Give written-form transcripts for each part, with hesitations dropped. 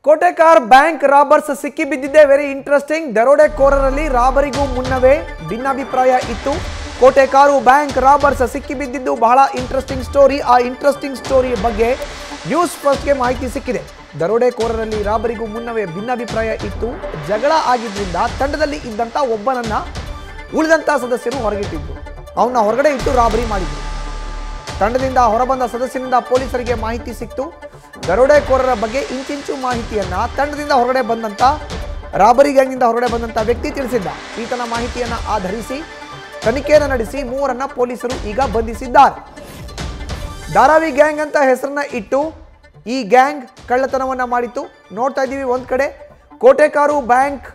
Kotekar bank robbers ಸಿಕ್ಕಿ ಬಿದ್ದಿದೆ. Very interesting. ದರೋಡೆಕೋರರಲ್ಲಿ ರಾಬರಿಗೂ ಮುನ್ನವೇ ಭಿನ್ನಾಭಿಪ್ರಾಯ ಇತ್ತು. ಕೋಟೆಕಾರು ಬ್ಯಾಂಕ್ ರಾಬರ್ಸ್ ಸಿಕ್ಕಿ ಬಿದ್ದಿದ್ದು ಬಹಳ ಇಂಟ್ರೆಸ್ಟಿಂಗ್ ಸ್ಟೋರಿ. ಆ ಇಂಟ್ರೆಸ್ಟಿಂಗ್ ಸ್ಟೋರಿ ಬಗ್ಗೆ ನ್ಯೂಸ್ ಫಸ್ಟ್ಗೆ ಮಾಹಿತಿ ಸಿಕ್ಕಿದೆ. ದರೋಡೆಕೋರರಲ್ಲಿ ರಾಬರಿಗೂ ಮುನ್ನವೇ ಭಿನ್ನಾಭಿಪ್ರಾಯ ಇತ್ತು. ಜಗಳ ಆಗಿದ್ದರಿಂದ ತಂಡದಲ್ಲಿ ಇದ್ದಂಥ ಒಬ್ಬನನ್ನ ಉಳಿದಂಥ ಸದಸ್ಯರು ಹೊರಗಿಟ್ಟಿದ್ರು. ಅವನ್ನ ಹೊರಗಡೆ ಇಟ್ಟು ರಾಬರಿ ಮಾಡಿದ್ರು. ತಂಡದಿಂದ ಹೊರಬಂದ ಸದಸ್ಯನಿಂದ ಪೊಲೀಸರಿಗೆ ಮಾಹಿತಿ ಸಿಕ್ತು. ದರೋಡೆಕೋರರ ಬಗ್ಗೆ ಇಂಚಿಂಚು ಮಾಹಿತಿಯನ್ನ ತಂಡದಿಂದ ಹೊರಗಡೆ ಬಂದಂತ ರಾಬರಿ ಗ್ಯಾಂಗ್ನಿಂದ ಹೊರಗಡೆ ಬಂದಂತ ವ್ಯಕ್ತಿ ತಿಳಿಸಿದ್ದ. ಈತನ ಮಾಹಿತಿಯನ್ನ ಆಧರಿಸಿ ತನಿಖೆಯನ್ನು ನಡೆಸಿ ಮೂವರನ್ನ ಪೊಲೀಸರು ಈಗ ಬಂಧಿಸಿದ್ದಾರೆ. ಧಾರಾವಿ ಗ್ಯಾಂಗ್ ಅಂತ ಹೆಸರನ್ನ ಇಟ್ಟು ಈ ಗ್ಯಾಂಗ್ ಕಳ್ಳತನವನ್ನ ಮಾಡಿತ್ತು. ನೋಡ್ತಾ ಇದ್ದೀವಿ ಒಂದ್ ಕಡೆ ಕೋಟೆಕಾರು ಬ್ಯಾಂಕ್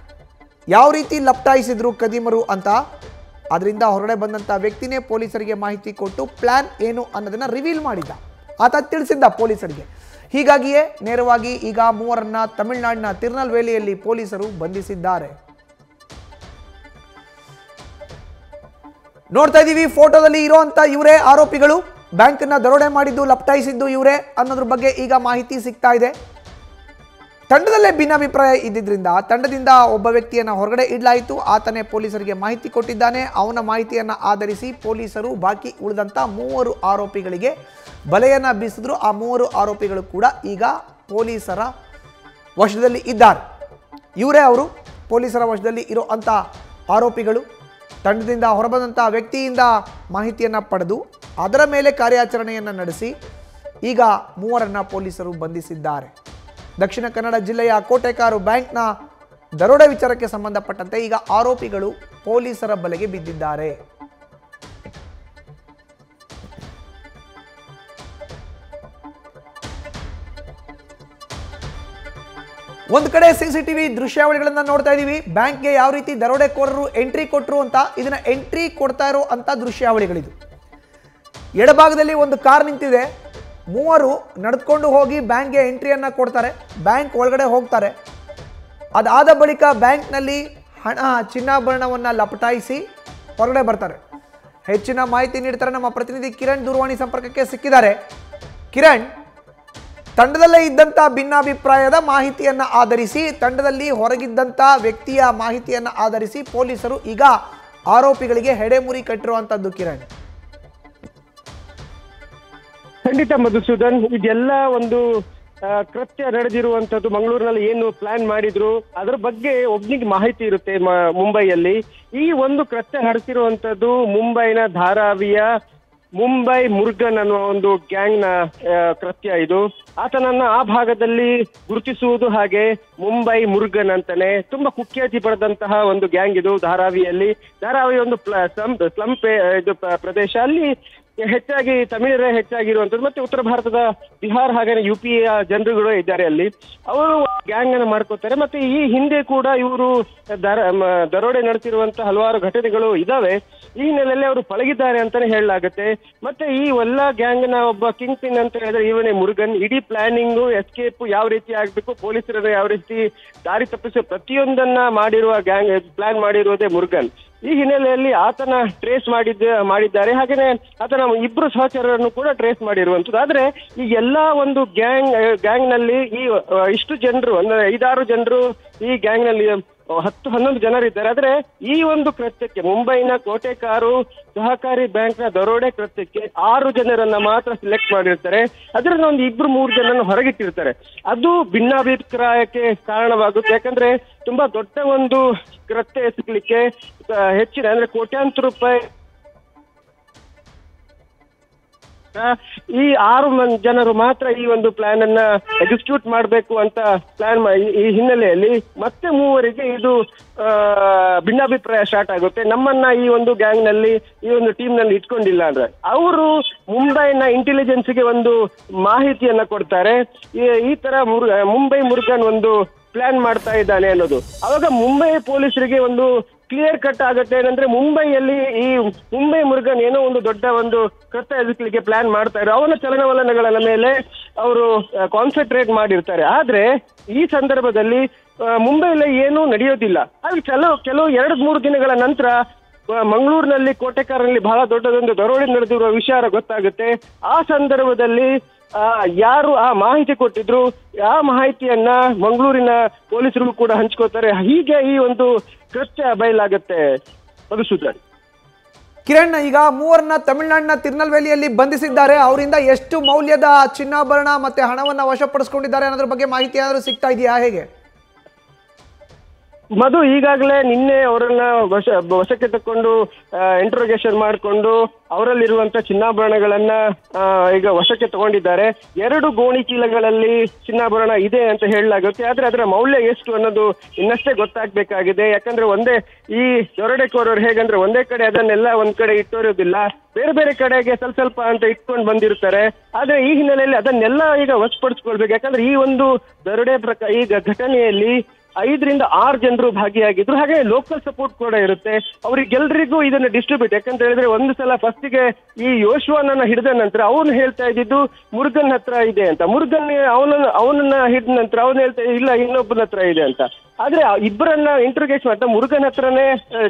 ಯಾವ ರೀತಿ ಲಪ್ಟಾಯಿಸಿದ್ರು ಕದೀಮರು ಅಂತ. ಅದರಿಂದ ಹೊರಗಡೆ ಬಂದಂಥ ವ್ಯಕ್ತಿನೇ ಪೊಲೀಸರಿಗೆ ಮಾಹಿತಿ ಕೊಟ್ಟು ಪ್ಲಾನ್ ಏನು ಅನ್ನೋದನ್ನ ರಿವೀಲ್ ಮಾಡಿದ್ದ. ಆತ ತಿಳಿಸಿದ್ದ ಪೊಲೀಸರಿಗೆ. ಹೀಗಾಗಿಯೇ ನೇರವಾಗಿ ಈಗ ಮೂವರನ್ನ ತಮಿಳುನಾಡಿನ ತಿರುನಲ್ವೇಲಿಯಲ್ಲಿ ಪೊಲೀಸರು ಬಂಧಿಸಿದ್ದಾರೆ. ನೋಡ್ತಾ ಇದ್ದೀವಿ ಫೋಟೋದಲ್ಲಿ ಇರುವಂತ ಇವರೇ ಆರೋಪಿಗಳು. ಬ್ಯಾಂಕನ್ನ ದರೋಡೆ ಮಾಡಿದ್ದು ಲಪ್ಟಾಯಿಸಿದ್ದು ಇವರೇ ಅನ್ನೋದ್ರ ಬಗ್ಗೆ ಈಗ ಮಾಹಿತಿ ಸಿಗ್ತಾ ಇದೆ. ತಂಡದಲ್ಲೇ ಭಿನ್ನಾಭಿಪ್ರಾಯ ಇದ್ದಿದ್ರಿಂದ ತಂಡದಿಂದ ಒಬ್ಬ ವ್ಯಕ್ತಿಯನ್ನ ಹೊರಗಡೆ ಇಡಲಾಯಿತು. ಆತನೇ ಪೊಲೀಸರಿಗೆ ಮಾಹಿತಿ ಕೊಟ್ಟಿದ್ದಾನೆ. ಅವನ ಮಾಹಿತಿಯನ್ನ ಆಧರಿಸಿ ಪೊಲೀಸರು ಬಾಕಿ ಉಳಿದಂತ ಮೂವರು ಆರೋಪಿಗಳಿಗೆ ಬಲೆಯನ್ನ ಬೀಸಿದ್ರು. ಆ ಮೂವರು ಆರೋಪಿಗಳು ಕೂಡ ಈಗ ಪೊಲೀಸರ ವಶದಲ್ಲಿ ಇದ್ದಾರೆ. ಇವರೇ ಅವರು ಪೊಲೀಸರ ವಶದಲ್ಲಿ ಇರೋ ಅಂಥ ಆರೋಪಿಗಳು. ತಂಡದಿಂದ ಹೊರಬಂದಂಥ ವ್ಯಕ್ತಿಯಿಂದ ಮಾಹಿತಿಯನ್ನು ಪಡೆದು ಅದರ ಮೇಲೆ ಕಾರ್ಯಾಚರಣೆಯನ್ನು ನಡೆಸಿ ಈಗ ಮೂವರನ್ನ ಪೊಲೀಸರು ಬಂಧಿಸಿದ್ದಾರೆ. ದಕ್ಷಿಣ ಕನ್ನಡ ಜಿಲ್ಲೆಯ ಕೋಟೆಕಾರು ಬ್ಯಾಂಕ್ನ ದರೋಡೆ ವಿಚಾರಕ್ಕೆ ಸಂಬಂಧಪಟ್ಟಂತೆ ಈಗ ಆರೋಪಿಗಳು ಪೊಲೀಸರ ಬಲೆಗೆ ಬಿದ್ದಿದ್ದಾರೆ. ಒಂದು ಕಡೆ ಸಿಸಿಟಿವಿ ದೃಶ್ಯಾವಳಿಗಳನ್ನ ನೋಡ್ತಾ ಇದೀವಿ. ಬ್ಯಾಂಕ್ಗೆ ಯಾವ ರೀತಿ ದರೋಡೆಕೋರರು ಎಂಟ್ರಿ ಕೊಟ್ಟರು ಅಂತ. ಇದನ್ನ ಎಂಟ್ರಿ ಕೊಡ್ತಾ ಇರೋ ಅಂತ ದೃಶ್ಯಾವಳಿಗಳಿದು. ಎಡಭಾಗದಲ್ಲಿ ಒಂದು ಕಾರ್ ನಿಂತಿದೆ. ಮೂವರು ನಡೆದುಕೊಂಡು ಹೋಗಿ ಬ್ಯಾಂಕ್ಗೆ ಎಂಟ್ರಿಯನ್ನ ಕೊಡ್ತಾರೆ. ಬ್ಯಾಂಕ್ ಒಳಗಡೆ ಹೋಗ್ತಾರೆ. ಅದಾದ ಬಳಿಕ ಬ್ಯಾಂಕ್ನಲ್ಲಿ ಹಣ ಚಿನ್ನಾಭರಣವನ್ನು ಲಪಟಾಯಿಸಿ ಹೊರಗಡೆ ಬರ್ತಾರೆ. ಹೆಚ್ಚಿನ ಮಾಹಿತಿ ನೀಡ್ತಾರೆ ನಮ್ಮ ಪ್ರತಿನಿಧಿ ಕಿರಣ್. ದೂರವಾಣಿ ಸಂಪರ್ಕಕ್ಕೆ ಸಿಕ್ಕಿದ್ದಾರೆ. ಕಿರಣ್, ತಂಡದಲ್ಲೇ ಇದ್ದಂಥ ಭಿನ್ನಾಭಿಪ್ರಾಯದ ಮಾಹಿತಿಯನ್ನು ಆಧರಿಸಿ ತಂಡದಲ್ಲಿ ಹೊರಗಿದ್ದಂಥ ವ್ಯಕ್ತಿಯ ಮಾಹಿತಿಯನ್ನು ಆಧರಿಸಿ ಪೊಲೀಸರು ಈಗ ಆರೋಪಿಗಳಿಗೆ ಹೆಡೆಮುರಿ ಕಟ್ಟಿರುವಂಥದ್ದು. ಕಿರಣ್, ಖಂಡಿತ ಮಧುಸೂದನ್, ಇದೆಲ್ಲ ಒಂದು ಕೃತ್ಯ ನಡೆದಿರುವಂತದ್ದು ಮಂಗಳೂರಿನಲ್ಲಿ ಏನು ಪ್ಲಾನ್ ಮಾಡಿದ್ರು ಅದ್ರ ಬಗ್ಗೆ ಒಬ್ನಿಗೆ ಮಾಹಿತಿ ಇರುತ್ತೆ ಮುಂಬೈಯಲ್ಲಿ. ಈ ಒಂದು ಕೃತ್ಯ ನಡೆಸಿರುವಂತದ್ದು ಮುಂಬೈನ ಧಾರಾವಿಯ ಮುಂಬೈ ಮುರುಗನ್ ಅನ್ನುವ ಒಂದು ಗ್ಯಾಂಗ್ ನ ಕೃತ್ಯ ಇದು. ಆತನನ್ನ ಆ ಭಾಗದಲ್ಲಿ ಗುರುತಿಸುವುದು ಹಾಗೆ ಮುಂಬೈ ಮುರುಗನ್ ಅಂತಾನೆ. ತುಂಬಾ ಕುಖ್ಯಾತಿ ಪಡೆದಂತಹ ಒಂದು ಗ್ಯಾಂಗ್ ಇದು ಧಾರಾವಿಯಲ್ಲಿ. ಧಾರಾವಿ ಒಂದು ಸ್ಲಂ ಇದು ಪ್ರದೇಶ. ಅಲ್ಲಿ ಹೆಚ್ಚಾಗಿ ತಮಿಳರೇ ಹೆಚ್ಚಾಗಿರುವಂಥದ್ದು. ಮತ್ತೆ ಉತ್ತರ ಭಾರತದ ಬಿಹಾರ್ ಹಾಗೆ UP ಜನರುಗಳು ಇದ್ದಾರೆ ಅಲ್ಲಿ. ಅವರು ಗ್ಯಾಂಗ್ ಅನ್ನು ಮಾಡ್ಕೋತಾರೆ. ಮತ್ತೆ ಈ ಹಿಂದೆ ಕೂಡ ಇವರು ದರೋಡೆ ನಡೆಸಿರುವಂತಹ ಹಲವಾರು ಘಟನೆಗಳು ಇದಾವೆ. ಈ ಹಿನ್ನೆಲೆಯಲ್ಲಿ ಅವರು ಪಳಗಿದ್ದಾರೆ ಅಂತಾನೆ ಹೇಳಲಾಗುತ್ತೆ. ಮತ್ತೆ ಈ ಎಲ್ಲ ಗ್ಯಾಂಗ್ ನ ಒಬ್ಬ ಕಿಂಗ್ ಪಿನ್ ಅಂತ ಹೇಳಿದ್ರೆ ಇವನೇ ಮುರುಗನ್. ಇಡೀ ಪ್ಲಾನಿಂಗು ಎಸ್ಕೇಪ್ ಯಾವ ರೀತಿ ಆಗ್ಬೇಕು, ಪೊಲೀಸರನ್ನ ಯಾವ ರೀತಿ ದಾರಿ ತಪ್ಪಿಸುವ ಪ್ರತಿಯೊಂದನ್ನ ಮಾಡಿರುವ ಗ್ಯಾಂಗ್ ಪ್ಲಾನ್ ಮಾಡಿರುವುದೇ ಮುರುಗನ್. ಈ ಹಿನ್ನೆಲೆಯಲ್ಲಿ ಆತನ ಟ್ರೇಸ್ ಮಾಡಿದ್ದಾರೆ. ಹಾಗೇನೆ ಆತನ ಇಬ್ರು ಸಹಚರರನ್ನು ಕೂಡ ಟ್ರೇಸ್ ಮಾಡಿರುವಂತದ್ದು. ಆದ್ರೆ ಈ ಎಲ್ಲಾ ಒಂದು ಗ್ಯಾಂಗ್ ನಲ್ಲಿ ಇಷ್ಟು ಜನರು ಅಂದ್ರೆ 5-6 ಜನರು ಈ ಗ್ಯಾಂಗ್ ನಲ್ಲಿ 10-11 ಜನರಿದ್ದಾರೆ. ಆದ್ರೆ ಈ ಒಂದು ಕೃತ್ಯಕ್ಕೆ ಮುಂಬೈನ ಕೋಟೆಕಾರು ಸಹಕಾರಿ ಬ್ಯಾಂಕ್ ನ ದರೋಡೆ ಕೃತ್ಯಕ್ಕೆ 6 ಜನರನ್ನ ಮಾತ್ರ ಸಿಲೆಕ್ಟ್ ಮಾಡಿರ್ತಾರೆ. ಅದರಲ್ಲಿ ಒಂದು 2-3 ಜನರನ್ನು ಹೊರಗಿಟ್ಟಿರ್ತಾರೆ. ಅದು ಭಿನ್ನಾಭಿಪ್ರಾಯಕ್ಕೆ ಕಾರಣವಾಗುತ್ತೆ. ಯಾಕಂದ್ರೆ ತುಂಬಾ ದೊಡ್ಡ ಒಂದು ಕೃತ್ಯ ಎಸಗಲಿಕ್ಕೆ ಹೆಚ್ಚಿನ ಅಂದ್ರೆ ಕೋಟ್ಯಾಂತರ ರೂಪಾಯಿ ಈ 6 ಜನರು ಮಾತ್ರ ಈ ಒಂದು ಪ್ಲಾನ್ ಅನ್ನ ಎಕ್ಸಿಕ್ಯೂಟ್ ಮಾಡಬೇಕು ಅಂತ ಪ್ಲಾನ್ ಈ ಹಿನ್ನೆಲೆಯಲ್ಲಿ ಮತ್ತೆ ಮೂವರಿಗೆ ಇದು ಭಿನ್ನಾಭಿಪ್ರಾಯ ಸ್ಟಾರ್ಟ್ ಆಗುತ್ತೆ. ನಮ್ಮನ್ನ ಈ ಒಂದು ಗ್ಯಾಂಗ್ ನಲ್ಲಿ ಈ ಒಂದು ಟೀಮ್ ನಲ್ಲಿ ಇಟ್ಕೊಂಡಿಲ್ಲ ಅಂದ್ರೆ ಅವರು ಮುಂಬೈನ ಇಂಟೆಲಿಜೆನ್ಸ್ಗೆ ಒಂದು ಮಾಹಿತಿಯನ್ನ ಕೊಡ್ತಾರೆ. ಈ ತರ ಮುಂಬೈ ಮುರುಗನ್ ಒಂದು ಪ್ಲಾನ್ ಮಾಡ್ತಾ ಇದ್ದಾನೆ ಅನ್ನೋದು. ಅವಾಗ ಮುಂಬೈ ಪೊಲೀಸರಿಗೆ ಒಂದು ಕ್ಲಿಯರ್ ಕಟ್ ಆಗುತ್ತೆ. ಏನಂದ್ರೆ ಮುಂಬೈಯಲ್ಲಿ ಈ ಮುಂಬೈ ಮುರುಗನ್ ಏನೋ ಒಂದು ದೊಡ್ಡ ಒಂದು ಕೃತ್ಯ ಎಸಗಲಿಕ್ಕೆ ಪ್ಲಾನ್ ಮಾಡ್ತಾ ಇರೋ ಅವನ ಚಲನವಲನಗಳ ಮೇಲೆ ಅವರು ಕಾನ್ಸಂಟ್ರೇಟ್ ಮಾಡಿರ್ತಾರೆ. ಆದ್ರೆ ಈ ಸಂದರ್ಭದಲ್ಲಿ ಮುಂಬೈಯಲ್ಲಿ ಏನೂ ನಡೆಯೋದಿಲ್ಲ. ಅದು ಕೆಲವು 2-3 ದಿನಗಳ ನಂತರ ಮಂಗಳೂರಿನಲ್ಲಿ ಕೋಟೆಕಾರಲ್ಲಿ ಬಹಳ ದೊಡ್ಡದೊಂದು ದರೋಡೆ ನಡೆದಿರುವ ವಿಚಾರ ಗೊತ್ತಾಗುತ್ತೆ. ಆ ಸಂದರ್ಭದಲ್ಲಿ ಯಾರು ಆ ಮಾಹಿತಿ ಕೊಟ್ಟಿದ್ರು ಆ ಮಾಹಿತಿಯನ್ನ ಮಂಗಳೂರಿನ ಪೊಲೀಸರು ಕೂಡ ಹಂಚ್ಕೋತಾರೆ. ಹೀಗೆ ಈ ಒಂದು ಕೃತ್ಯ ಬಯಲಾಗುತ್ತೆ ಮಧುಸೂದನ್. ಕಿರಣ್, ಈಗ ಮೂವರನ್ನ ತಮಿಳುನಾಡಿನ ತಿರುನಲ್ವೇಲಿಯಲ್ಲಿ ಬಂಧಿಸಿದ್ದಾರೆ. ಅವರಿಂದ ಎಷ್ಟು ಮೌಲ್ಯದ ಚಿನ್ನಾಭರಣ ಮತ್ತೆ ಹಣವನ್ನ ವಶಪಡಿಸಿಕೊಂಡಿದ್ದಾರೆ ಅನ್ನೋದ್ರ ಬಗ್ಗೆ ಮಾಹಿತಿ ಏನಾದರೂ ಸಿಗ್ತಾ ಇದೆಯಾ, ಹೇಗೆ? ಮಧು, ಈಗಾಗಲೇ ನಿನ್ನೆ ಅವರನ್ನ ವಶಕ್ಕೆ ತಕೊಂಡು ಇಂಟ್ರೋಗೇಷನ್ ಮಾಡಿಕೊಂಡು ಅವರಲ್ಲಿರುವಂತ ಚಿನ್ನಾಭರಣಗಳನ್ನ ಈಗ ವಶಕ್ಕೆ ತಗೊಂಡಿದ್ದಾರೆ. 2 ಗೋಣಿ ಚೀಲಗಳಲ್ಲಿ ಚಿನ್ನಾಭರಣ ಇದೆ ಅಂತ ಹೇಳಲಾಗುತ್ತೆ. ಆದ್ರೆ ಅದರ ಮೌಲ್ಯ ಎಷ್ಟು ಅನ್ನೋದು ಇನ್ನಷ್ಟೇ ಗೊತ್ತಾಗ್ಬೇಕಾಗಿದೆ. ಯಾಕಂದ್ರೆ ಈ ದರೋಡೆಕೋರರು ಹೇಗಂದ್ರೆ ಒಂದೇ ಕಡೆ ಅದನ್ನೆಲ್ಲ ಒಂದ್ ಕಡೆ ಇಟ್ಟಿರೋದಿಲ್ಲ, ಬೇರೆ ಬೇರೆ ಕಡೆಗೆ ಸ್ವಲ್ಪ ಅಂತ ಇಟ್ಕೊಂಡು ಬಂದಿರ್ತಾರೆ. ಆದ್ರೆ ಈ ಹಿನ್ನೆಲೆಯಲ್ಲಿ ಅದನ್ನೆಲ್ಲ ಈಗ ವಶಪಡಿಸ್ಕೊಳ್ಬೇಕು. ಯಾಕಂದ್ರೆ ಈ ಒಂದು ದರೋಡೆ ಈಗ ಘಟನೆಯಲ್ಲಿ 5 ರಿಂದ 6 ಜನರು ಭಾಗಿಯಾಗಿದ್ರು. ಹಾಗೆ ಲೋಕಲ್ ಸಪೋರ್ಟ್ ಕೂಡ ಇರುತ್ತೆ. ಅವ್ರಿಗೆಲ್ರಿಗೂ ಇದನ್ನ ಡಿಸ್ಟ್ರಿಬ್ಯೂಟ್, ಯಾಕಂತ ಹೇಳಿದ್ರೆ ಒಂದು ಸಲ ಫಸ್ಟಿಗೆ ಈ ಯೋಶ್ವಾನನ್ನ ಹಿಡಿದ ನಂತರ ಅವನು ಹೇಳ್ತಾ ಇದ್ದಿದ್ದು ಮುರುಗನ್ ಹತ್ರ ಇದೆ ಅಂತ. ಮುರುಗನ್ ಅವನನ್ನ ಹಿಡಿದ ನಂತರ ಅವನು ಹೇಳ್ತಾ ಇಲ್ಲ ಇನ್ನೊಬ್ಬನ ಹತ್ರ ಇದೆ ಅಂತ. ಆದ್ರೆ ಇಬ್ಬರನ್ನ ಇಂಟ್ರೋಗೇಷನ್ ಮಾಡ್ತಾ ಮುರುಗನ್ ಹತ್ರನೇ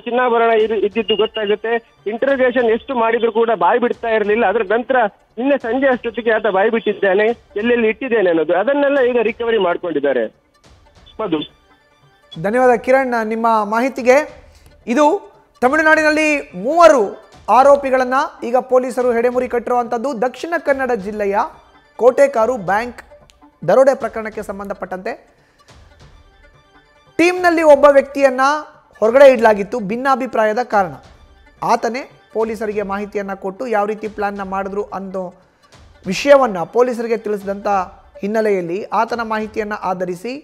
ಚಿನ್ನಾಭರಣ ಇದ್ದಿದ್ದು ಗೊತ್ತಾಗುತ್ತೆ. ಇಂಟ್ರೋಗೇಷನ್ ಎಷ್ಟು ಮಾಡಿದ್ರು ಕೂಡ ಬಾಯಿ ಬಿಡ್ತಾ ಇರಲಿಲ್ಲ. ಅದ್ರ ನಂತರ ನಿನ್ನೆ ಸಂಜೆ ಅಷ್ಟೊತ್ತಿಗೆ ಆತ ಬಾಯಿ ಬಿಟ್ಟಿದ್ದಾನೆ, ಎಲ್ಲೆಲ್ಲಿ ಇಟ್ಟಿದ್ದೇನೆ ಅನ್ನೋದು. ಅದನ್ನೆಲ್ಲ ಈಗ ರಿಕವರಿ ಮಾಡ್ಕೊಂಡಿದ್ದಾರೆ. ಮಧು, ಧನ್ಯವಾದ ಕಿರಣ್ ನಿಮ್ಮ ಮಾಹಿತಿಗೆ. ಇದು ತಮಿಳುನಾಡಿನಲ್ಲಿ 3 ಆರೋಪಿಗಳನ್ನು ಈಗ ಪೊಲೀಸರು ಹೆಡೆಮುರಿ ಕಟ್ಟಿರುವಂಥದ್ದು. ದಕ್ಷಿಣ ಕನ್ನಡ ಜಿಲ್ಲೆಯ ಕೋಟೆಕಾರು ಬ್ಯಾಂಕ್ ದರೋಡೆ ಪ್ರಕರಣಕ್ಕೆ ಸಂಬಂಧಪಟ್ಟಂತೆ ಟೀಮ್ನಲ್ಲಿ ಒಬ್ಬ ವ್ಯಕ್ತಿಯನ್ನು ಹೊರಗಡೆ ಇಡಲಾಗಿತ್ತು ಭಿನ್ನಾಭಿಪ್ರಾಯದ ಕಾರಣ. ಆತನೇ ಪೊಲೀಸರಿಗೆ ಮಾಹಿತಿಯನ್ನು ಕೊಟ್ಟು ಯಾವ ರೀತಿ ಪ್ಲಾನ್ನ ಮಾಡಿದ್ರು ಅನ್ನೋ ವಿಷಯವನ್ನು ಪೊಲೀಸರಿಗೆ ತಿಳಿಸಿದಂಥ ಹಿನ್ನೆಲೆಯಲ್ಲಿ ಆತನ ಮಾಹಿತಿಯನ್ನು ಆಧರಿಸಿ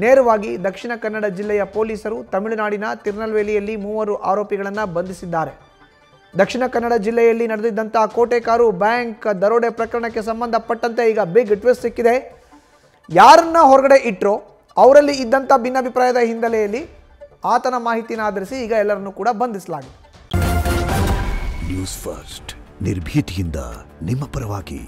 ನೇರವಾಗಿ ದಕ್ಷಿಣ ಕನ್ನಡ ಜಿಲ್ಲೆಯ ಪೊಲೀಸರು ತಮಿಳುನಾಡಿನ ತಿರುನಲ್ವೇಲಿಯಲ್ಲಿ 3 ಆರೋಪಿಗಳನ್ನು ಬಂಧಿಸಿದ್ದಾರೆ. ದಕ್ಷಿಣ ಕನ್ನಡ ಜಿಲ್ಲೆಯಲ್ಲಿ ನಡೆದಿದ್ದಂಥ ಕೋಟೆಕಾರು ಬ್ಯಾಂಕ್ ದರೋಡೆ ಪ್ರಕರಣಕ್ಕೆ ಸಂಬಂಧಪಟ್ಟಂತೆ ಈಗ ಬಿಗ್ ಟ್ವಿಸ್ಟ್ ಸಿಕ್ಕಿದೆ. ಯಾರನ್ನ ಹೊರಗಡೆ ಇಟ್ಟರೋ ಅವರಲ್ಲಿ ಇದ್ದಂಥ ಭಿನ್ನಾಭಿಪ್ರಾಯದ ಹಿನ್ನೆಲೆಯಲ್ಲಿ ಆತನ ಮಾಹಿತಿನ ಆಧರಿಸಿ ಈಗ ಎಲ್ಲರನ್ನೂ ಕೂಡ ಬಂಧಿಸಲಾಗಿದೆ. ನ್ಯೂಸ್ ಫಸ್ಟ್, ನಿರ್ಭೀತಿಯಿಂದ ನಿಮ್ಮ ಪರವಾಗಿ.